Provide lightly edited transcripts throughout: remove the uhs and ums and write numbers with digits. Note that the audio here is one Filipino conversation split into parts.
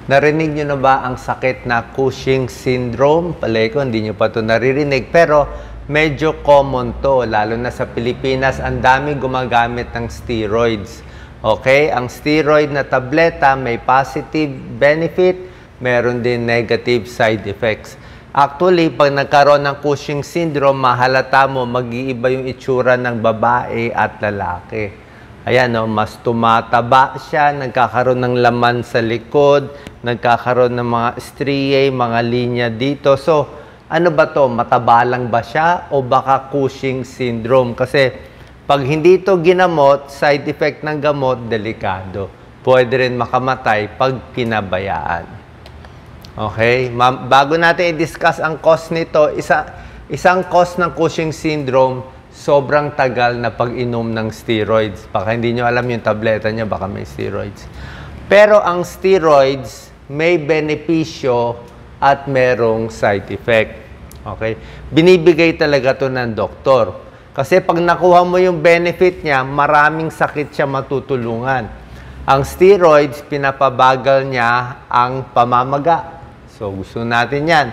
Narinig nyo na ba ang sakit na Cushing syndrome? Palay ko, hindi nyo pa ito naririnig. Pero medyo common to, lalo na sa Pilipinas. Ang dami gumagamit ng steroids. Okay? Ang steroid na tableta may positive benefit, meron din negative side effects. Actually, pag nagkaroon ng Cushing syndrome, mahalata mo, mag-iiba yung itsura ng babae at lalaki. Ayan, no, mas tumataba siya, nagkakaroon ng laman sa likod, nagkakaroon ng mga striae, mga linya dito. So, ano ba to? Mataba lang ba siya o baka Cushing syndrome? Kasi pag hindi ito ginamot, side effect ng gamot, delikado. Pwede rin makamatay pag pinabayaan. Okay? Bago natin i-discuss ang cause nito, isang cause ng Cushing syndrome, sobrang tagal na pag-inom ng steroids. Baka hindi nyo alam yung tableta nyo, baka may steroids. Pero ang steroids may benepisyo at merong side effect. Okay? Binibigay talaga to ng doktor. Kasi pag nakuha mo yung benefit niya, maraming sakit siya matutulungan. Ang steroids, pinapabagal niya ang pamamaga. So, gusto natin yan.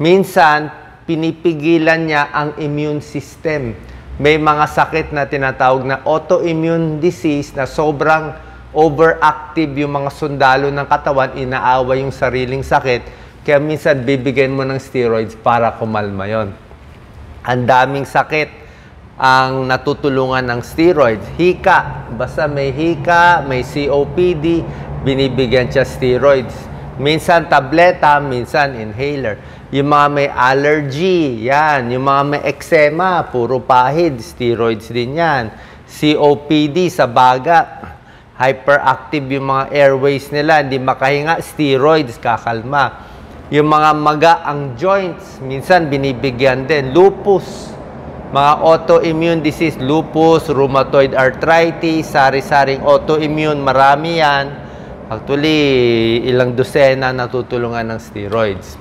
Minsan, pinipigilan niya ang immune system. May mga sakit na tinatawag na autoimmune disease na sobrang overactive yung mga sundalo ng katawan, inaaway yung sariling sakit, kaya minsan bibigyan mo ng steroids para kumalma yon. Ang daming sakit ang natutulungan ng steroids. Hika, basta may hika, may COPD, binibigyan siya steroids. Minsan tableta, minsan inhaler. Yung mga may allergy, yan. Yung mga may eczema, puro pahid, steroids din yan. COPD sa baga, hyperactive yung mga airways nila, hindi makahinga, steroids, kakalma. Yung mga maga ang joints, minsan binibigyan din. Lupus, mga autoimmune disease, lupus, rheumatoid arthritis, sari-saring autoimmune, marami yan. Actually, ilang dosena natutulungan ng steroids.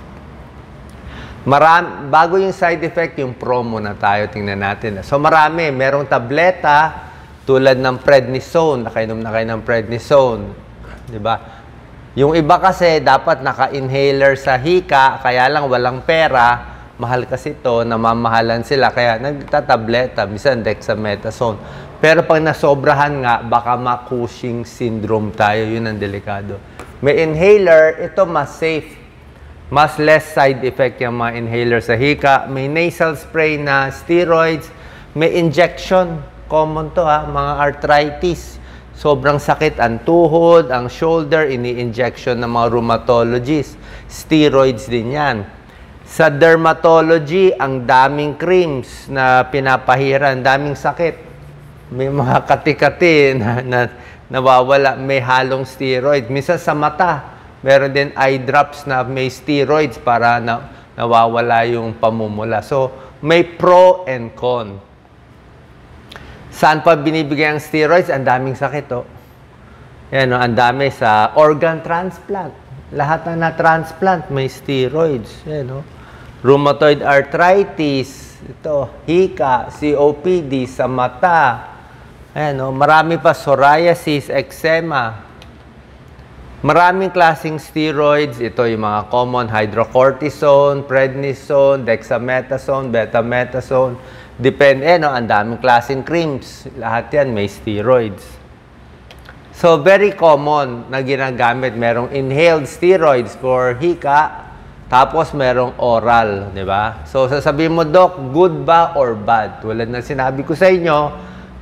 Bago yung side effect, yung promo na tayo, tingnan natin. So marami, merong tableta tulad ng prednisone, nakainom na kayo ng prednisone, di ba? Yung iba kasi dapat naka-inhaler sa hika, kaya lang walang pera, mahal kasi ito, namamahalan sila, kaya nagtatableta, minsan dexamethasone. Pero pag nasobrahan nga, baka ma-Cushing syndrome tayo, yun ang delikado. May inhaler, ito mas safe. Mas less side effect yung mga inhaler sa hika. May nasal spray na steroids. May injection. Common to ha, mga arthritis. Sobrang sakit ang tuhod, ang shoulder, ini-injection ng mga rheumatologists. Steroids din yan. Sa dermatology, ang daming creams na pinapahiran, daming sakit. May mga kati-kati na nawawala, may halong steroid. Minsan sa mata, meron din eye drops na may steroids para nawawala yung pamumula. So, may pro and con. Saan pa binibigay ang steroids? Ang daming sakit, oh. Yan, oh, ang dami sa organ transplant. Lahat na na-transplant may steroids. Yan, oh. Rheumatoid arthritis, ito, hika, COPD, sa mata. Ayan, oh, marami pa, psoriasis, eczema. Maraming klaseng steroids. Ito yung mga common, hydrocortisone, prednisone, dexamethasone, betamethasone. Depende, no? Ang daming klaseng creams. Lahat yan may steroids. So, very common na ginagamit. Merong inhaled steroids for hika, tapos merong oral, di ba? So, sasabihin mo, Doc, good ba or bad? Tulad na sinabi ko sa inyo,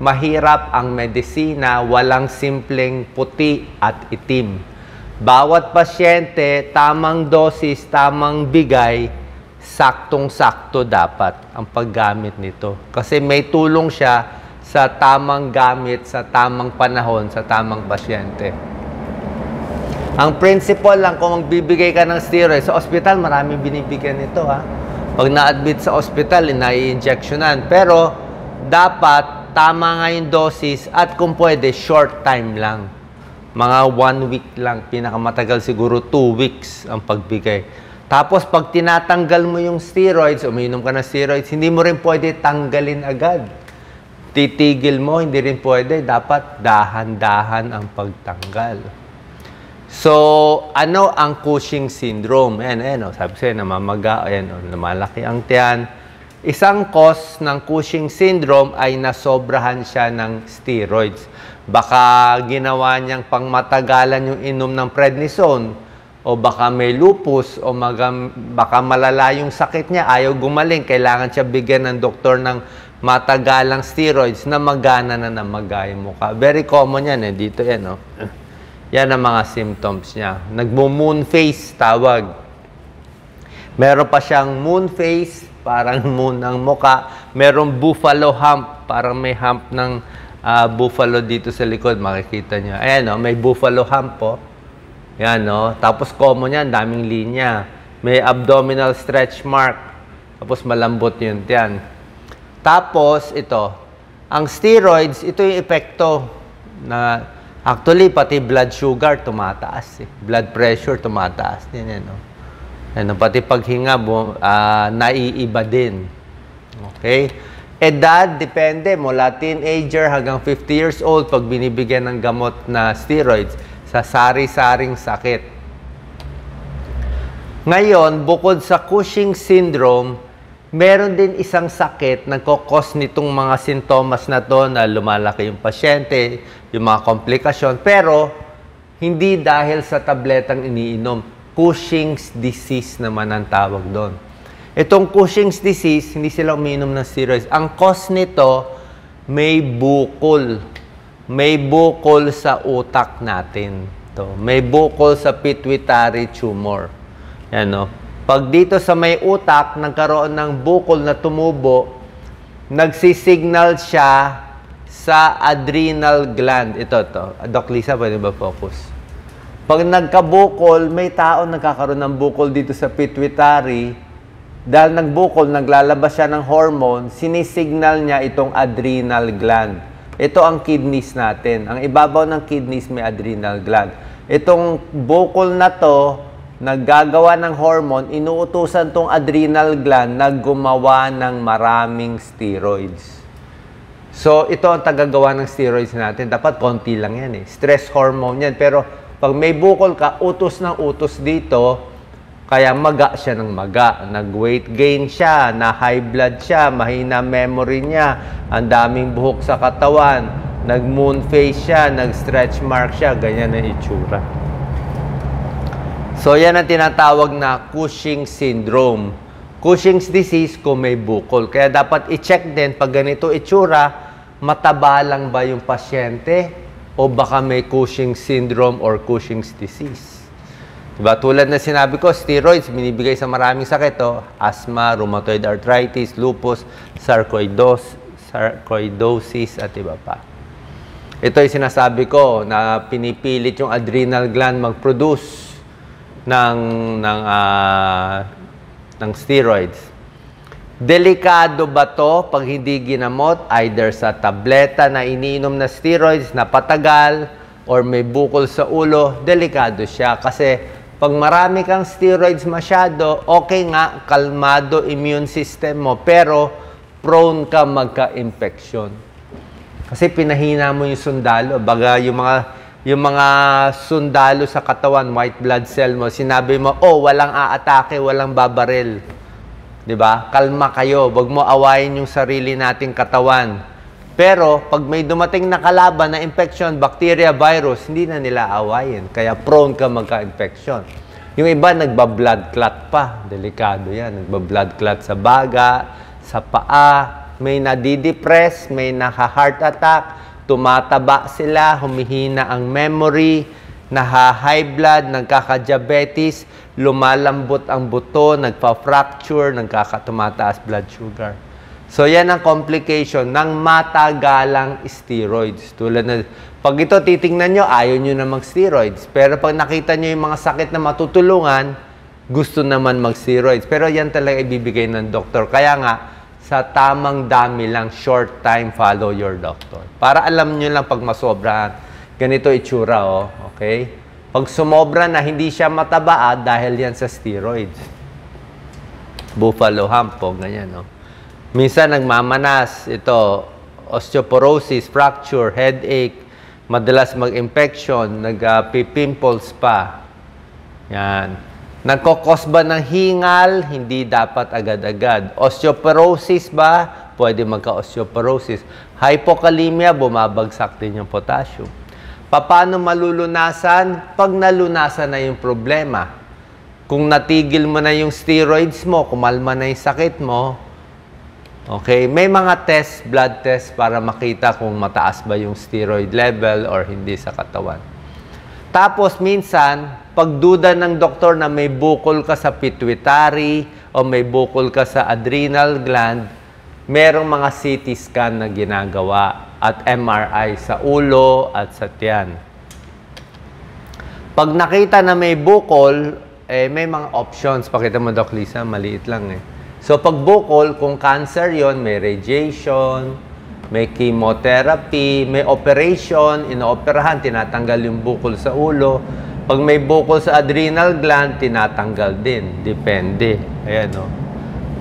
mahirap ang medisina, walang simpleng puti at itim. Bawat pasyente, tamang dosis, tamang bigay, saktong-sakto dapat ang paggamit nito. Kasi may tulong siya sa tamang gamit, sa tamang panahon, sa tamang pasyente. Ang principle lang, kung magbibigay ka ng steroid, sa ospital, maraming binibigyan nito, ha? Pag na-admit sa ospital, na-i-injectionan. Pero, dapat, tama nga yung dosis at kung pwede, short time lang. Mga 1 week lang, pinakamatagal siguro 2 weeks ang pagbigay. Tapos pag tinatanggal mo yung steroids, umiinom ka ng steroids, hindi mo rin pwede tanggalin agad. Titigil mo, hindi rin pwede. Dapat dahan-dahan ang pagtanggal. So, ano ang Cushing syndrome? Ayan, sabi sa'yo, namamaga, lumalaki ang tiyan. Isang cause ng Cushing syndrome ay nasobrahan siya ng steroids. Baka ginawa niyang pangmatagalan yung inom ng prednisone, o baka may lupus, o baka malala yung sakit niya, ayaw gumaling, kailangan siya bigyan ng doktor ng matagalang steroids na magana na namaga yung mukha. Very common yan dito yan, no? Yan ang mga symptoms niya. Nagmo-moon face, tawag. Meron pa siyang moon face, parang moon ng muka. Merong buffalo hump, parang may hump ng buffalo dito sa likod, makikita niyo. Ayan, no? May buffalo hump po. Yan, no? Tapos common yan, daming linya. May abdominal stretch mark. Tapos malambot yun yan. Tapos, ito. Ang steroids, ito yung epekto na actually, pati blood sugar tumataas. Blood pressure tumataas. Yan, no? Yan, pati paghinga, naiiba din. Okay? Edad, depende. Mula teenager hanggang 50 years old, pag binibigyan ng gamot na steroids, sa sari-saring sakit. Ngayon, bukod sa Cushing syndrome, meron din isang sakit na nagkokos nitong mga sintomas na to na lumalaki yung pasyente, yung mga komplikasyon, pero hindi dahil sa tabletang iniinom. Cushing's disease naman ang tawag doon. Itong Cushing's disease, hindi sila umiinom ng steroids. Ang cause nito, may bukol. May bukol sa utak natin. May bukol sa pituitary tumor. Yan, no? Pag dito sa may utak, nagkaroon ng bukol na tumubo, nagsisignal siya sa adrenal gland. Ito. Doc Lisa, pwede ba focus? Pag nagkabukol, may tao nagkakaroon ng bukol dito sa pituitary. Dahil nagbukol, naglalabas siya ng hormone, sinisignal niya itong adrenal gland. Ito ang kidneys natin. Ang ibabaw ng kidneys may adrenal gland. Itong bukol na to, naggagawa ng hormone, inuutusan tong adrenal gland na gumawa ng maraming steroids. So, ito ang tagagawa ng steroids natin. Dapat konti lang yan Stress hormone yan. Pero, pag may bukol ka, utos ng utos dito, kaya maga siya ng maga. Nag-weight gain siya, na-high blood siya, mahina memory niya, ang daming buhok sa katawan, nag-moon face siya, nag-stretch mark siya, ganyan ang itsura. So, yan ang tinatawag na Cushing syndrome. Cushing's disease kung may bukol. Kaya dapat i-check din pag ganito itsura, mataba lang ba yung pasyente o baka may Cushing syndrome or Cushing's disease. Diba? Tulad na sinabi ko, steroids, binibigay sa maraming sakit. Asthma, rheumatoid arthritis, lupus, sarcoidosis, at iba pa. Ito yung sinasabi ko na pinipilit yung adrenal gland mag-produce ng steroids. Delikado ba to pag hindi ginamot either sa tableta na iniinom na steroids na patagal or may bukol sa ulo? Delikado siya kasi pag marami kang steroids masyado, okay nga, kalmado immune system mo, pero prone ka magka-infection. Kasi pinahina mo yung sundalo. Baga yung mga sundalo sa katawan, white blood cell mo, sinabi mo, walang aatake, walang babaril. Diba? Kalma kayo. Wag mo awayin yung sarili nating katawan. Pero, pag may dumating na kalaban na infection, bacteria, virus, hindi na nila awayin. Kaya prone ka magka-infection. Yung iba, nagba-blood clot pa. Delikado yan. Nagba-blood clot sa baga, sa paa. May nadidepress, may naka-heart attack, tumataba sila, humihina ang memory, naha-high blood, nagkaka-diabetes, lumalambot ang buto, nagpa-fracture, tumataas blood sugar. So, yan ang complication ng matagalang steroids. Tulad na, pag ito titingnan nyo, ayaw nyo na mag-steroids. Pero pag nakita nyo yung mga sakit na matutulungan, gusto naman mag-steroids. Pero yan talaga ibibigay ng doktor. Kaya nga, sa tamang dami lang, short time, follow your doctor. Para alam nyo lang pag masobrahan, ganito itsura, okay? Pag sumobra na, hindi siya mataba, dahil yan sa steroids. Buffalo hump po, ganyan, Minsan nagmamanas, ito, osteoporosis, fracture, headache, Madalas mag-infection, nag-pimples pa. Yan. Nagkokos ba ng hingal? Hindi dapat agad-agad. Osteoporosis ba? Pwede magka-osteoporosis. Hypokalemia, bumabagsak din yung potassium. Paano malulunasan? Pag nalunasan na yung problema. Kung natigil mo na yung steroids mo, kumalma na yung sakit mo, okay, may mga test, blood test para makita kung mataas ba yung steroid level or hindi sa katawan. Tapos minsan, pagduda ng doktor na may bukol ka sa pituitary o may bukol ka sa adrenal gland, merong mga CT scan na ginagawa at MRI sa ulo at sa tiyan. Pag nakita na may bukol, may mga options. Pakita mo, Doc Lisa, maliit lang eh. So, pag bukol, kung cancer yon, may radiation, may chemotherapy, may operation, inooperahan, tinatanggal yung bukol sa ulo. Pag may bukol sa adrenal gland, tinatanggal din. Depende. Ayan, no?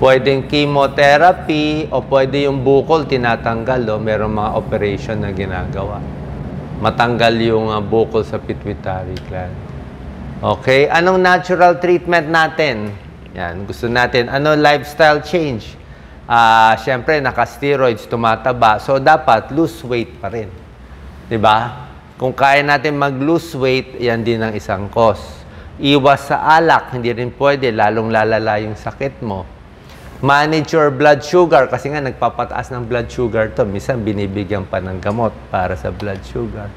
Pwedeng chemotherapy o pwede yung bukol tinatanggal. No? Merong mga operation na ginagawa. Matanggal yung bukol sa pituitary gland. Okay? Anong natural treatment natin? Yan. Gusto natin. Ano lifestyle change? Siyempre, naka-steroids, tumataba. So, dapat lose weight pa rin. Diba? Kung kaya natin mag-lose weight, yan din ang isang cause. Iwas sa alak. Hindi rin pwede. Lalong lalala yung sakit mo. Manage your blood sugar kasi nga nagpapataas ng blood sugar to. Minsan binibigyan pa ng gamot para sa blood sugar.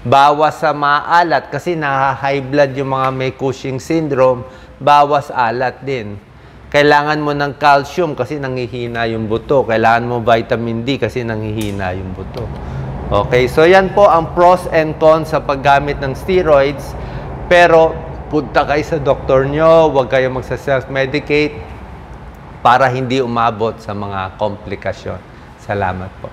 Bawas sa maalat kasi na-high blood yung mga may Cushing syndrome. Bawas alat din. Kailangan mo ng calcium kasi nanghihina yung buto. Kailangan mo vitamin D kasi nanghihina yung buto. Okay, so yan po ang pros and cons sa paggamit ng steroids. Pero punta kayo sa doktor nyo, huwag kayo magsa-self-medicate para hindi umabot sa mga komplikasyon. Salamat po.